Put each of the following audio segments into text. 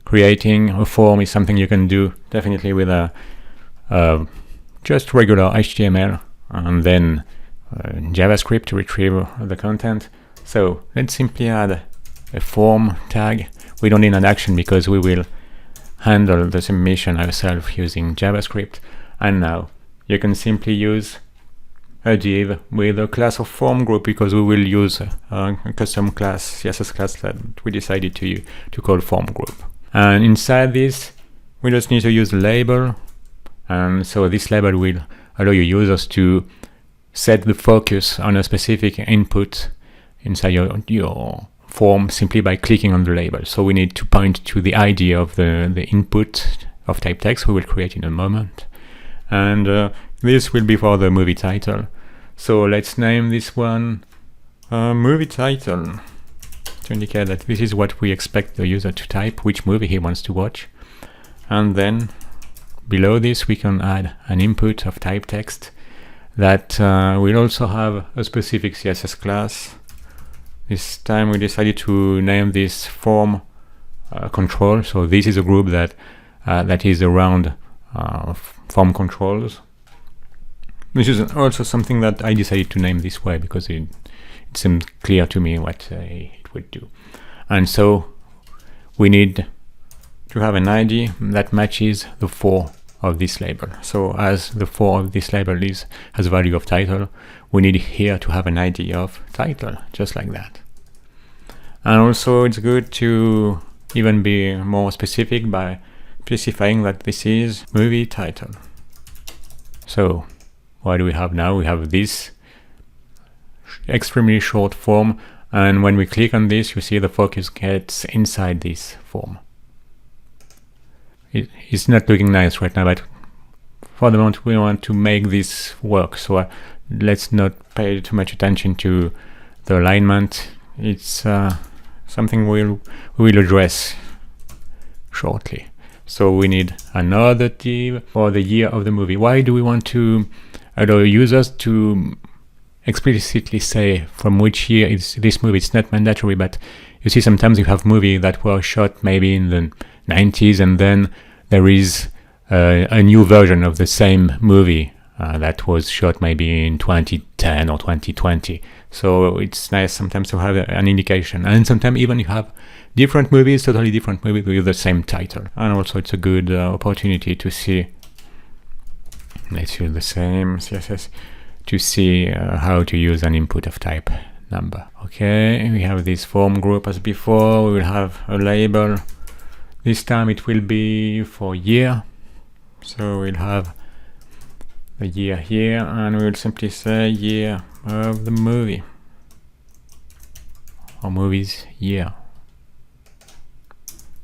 creating a form is something you can do definitely with a just regular HTML and then JavaScript to retrieve the content. So let's simply add a form tag. We don't need an action because we will handle the submission ourselves using JavaScript. And now you can simply use a div with a class of form group, because we will use a custom class, CSS class that we decided to call form group. And inside this, we just need to use the label. And so this label will allow your users to set the focus on a specific input inside your form simply by clicking on the label. So we need to point to the ID of the input of type text we will create in a moment. And this will be for the movie title. So let's name this one movie title to indicate that this is what we expect the user to type, which movie he wants to watch. And then below this we can add an input of type text that will also have a specific CSS class. This time we decided to name this form control. So this is a group that is around form controls. This is also something that I decided to name this way because it seemed clear to me what it would do. And so we need to have an ID that matches the for of this label. So as the for of this label has a value of title, we need here to have an ID of title, just like that. And also it's good to even be more specific by specifying that this is movie title. So what do we have now? We have this extremely short form, and when we click on this, you see the focus gets inside this form. It's not looking nice right now, but for the moment we want to make this work. So let's not pay too much attention to the alignment. It's something we will address shortly. So we need another div for the year of the movie. Why do we want to allow users to explicitly say from which year is this movie? It's not mandatory, but you see sometimes you have movies that were shot maybe in the 90s, and then there is a new version of the same movie that was shot maybe in 2010 or 2020. So it's nice sometimes to have an indication. And sometimes even you have different movies, totally different movies with the same title. And also it's a good opportunity to see, let's use the same CSS, to see how to use an input of type number. Okay, we have this form group as before. We will have a label. This time it will be for year. So we'll have the year here, and we will simply say year of the movie, or movies year.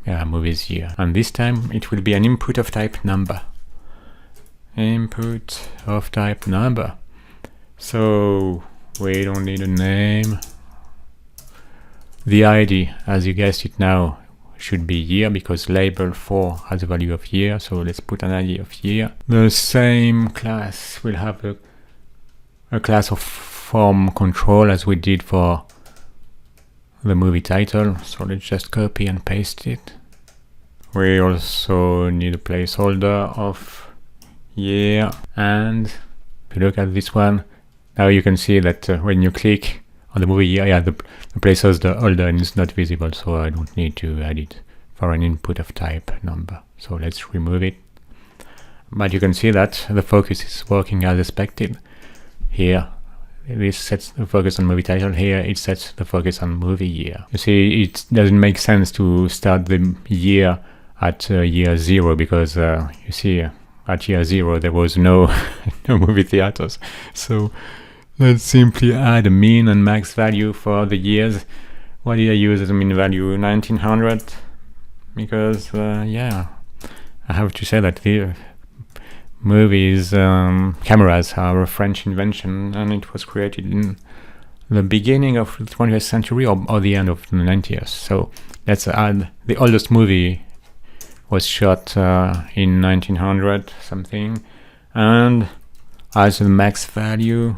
Yeah, movies year. And this time it will be an input of type number. Input of type number. So we don't need a name. The ID, as you guessed it now, should be year because label 4 has a value of year. So let's put an ID of year. The same class will have a class of form control as we did for the movie title. So let's just copy and paste it. We also need a placeholder of year. And if you look at this one, now you can see that when you click on the movie year, the placeholder is not visible, so I don't need to add it for an input of type number. So let's remove it. But you can see that the focus is working as expected. Here, this sets the focus on movie title. Here, it sets the focus on movie year. You see, it doesn't make sense to start the year at year 0 because you see, at year 0 there was no movie theaters. So let's simply add a min and max value for the years. What did I use as a min value? 1900, because yeah, I have to say that the movies, cameras are a French invention, and it was created in the beginning of the 20th century or the end of the 90th. So let's add the oldest movie was shot in 1900 something, and as the max value,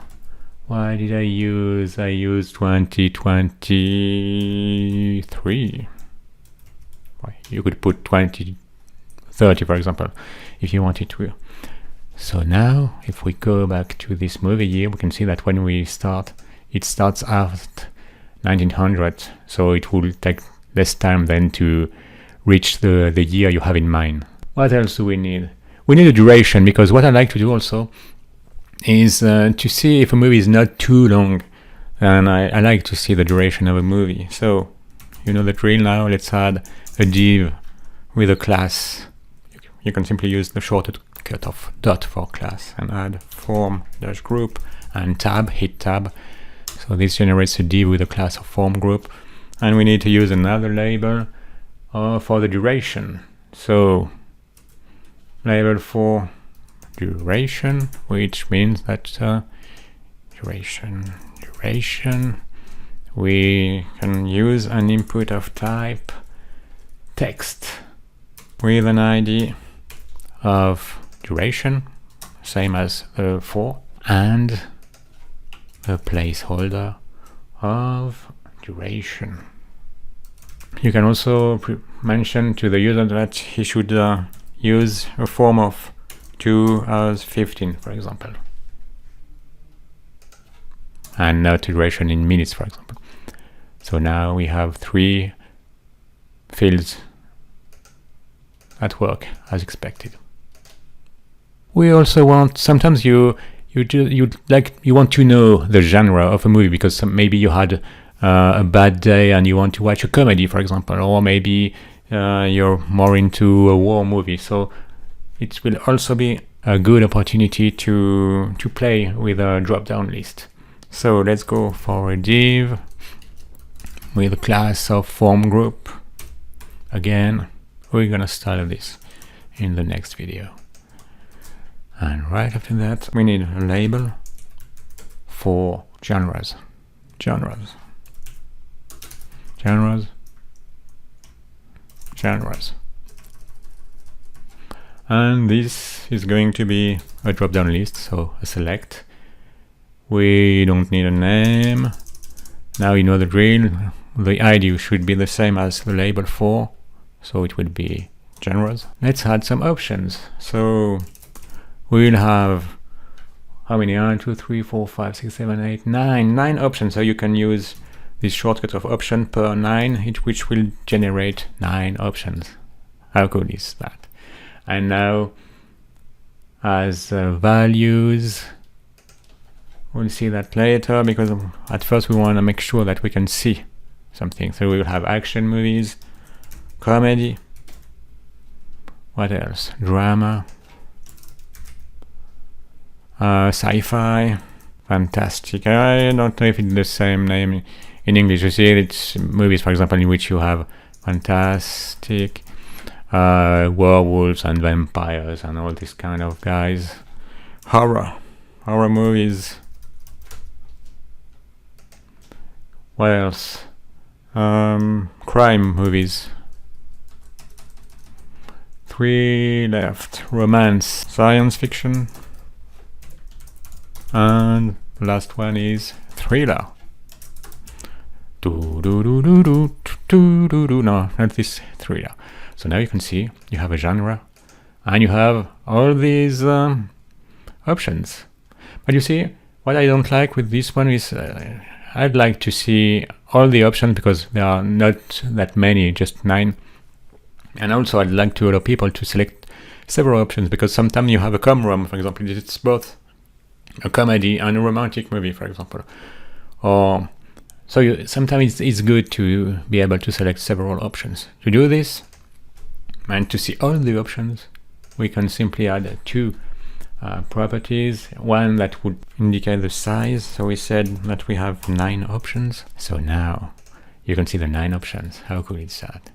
why did I use 2023? Why? you could put 20, 30, for example, if you wanted to. So now, if we go back to this movie year, we can see that when we start, it starts at 1900, so it will take less time than to reach the year you have in mind. What else do we need? We need a duration, because what I like to do also is to see if a movie is not too long, and I like to see the duration of a movie. So you know the drill now. Let's add a div with a class. You can simply use the shortcut of dot for class and add form-group and tab, hit tab. So this generates a div with a class of form group, and we need to use another label for the duration. So label for duration, which means that duration, we can use an input of type text with an ID of duration, same as for, and a placeholder of duration. You can also mention to the user that he should use a form of 2 hours 15, for example, and not duration in minutes, for example. So now we have 3 fields at work as expected. We also want, sometimes you want to know the genre of a movie, because maybe you had a bad day and you want to watch a comedy, for example, or maybe you're more into a war movie. So it will also be a good opportunity to play with a drop-down list. So let's go for a div with a class of form group. Again, we're gonna start this in the next video. And right after that, we need a label for genres. And this is going to be a drop-down list, so a select. We don't need a name. Now you know the drill. The ID should be the same as the label for, so it would be genres. Let's add some options. So we'll have how many? 1, 2, 3, 4, 5, 6, 7, 8, 9 options. So you can use this shortcut of option per 9, which will generate 9 options. How cool is that? And now as values, we'll see that later, because at first we want to make sure that we can see something. So we will have action movies, comedy, what else? Drama, sci-fi, fantastic. I don't know if it's the same name in English. You see, it's movies, for example, in which you have fantastic, werewolves and vampires and all these kind of guys. Horror movies. What else? Crime movies. 3 left. Romance, science fiction, and the last one is thriller. No, not this thriller. So now you can see you have a genre and you have all these options. But you see, what I don't like with this one is I'd like to see all the options, because there are not that many, just 9. And also I'd like to allow people to select several options, because sometimes you have a com-rom, for example, it's both a comedy and a romantic movie, for example. Or so sometimes it's good to be able to select several options. To do this and to see all the options, we can simply add 2 properties. One that would indicate the size. So we said that we have 9 options. So now you can see the 9 options. How cool is that?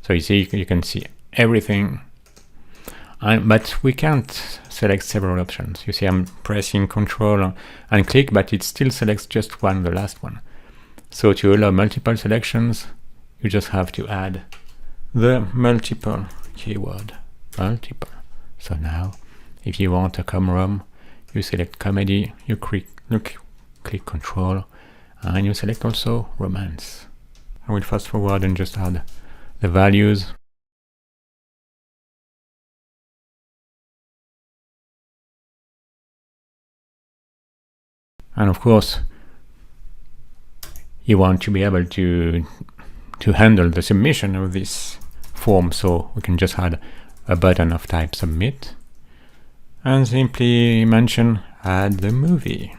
So you see, you can see everything, but we can't select several options. You see, I'm pressing Control and click, but it still selects just one, the last one. So to allow multiple selections, you just have to add the multiple keyword, multiple. So now, if you want a com-rom, you select comedy, you click Control, and you select also romance. I will fast forward and just add the values. And of course, you want to be able to handle the submission of this form, so we can just add a button of type submit and simply mention add the movie.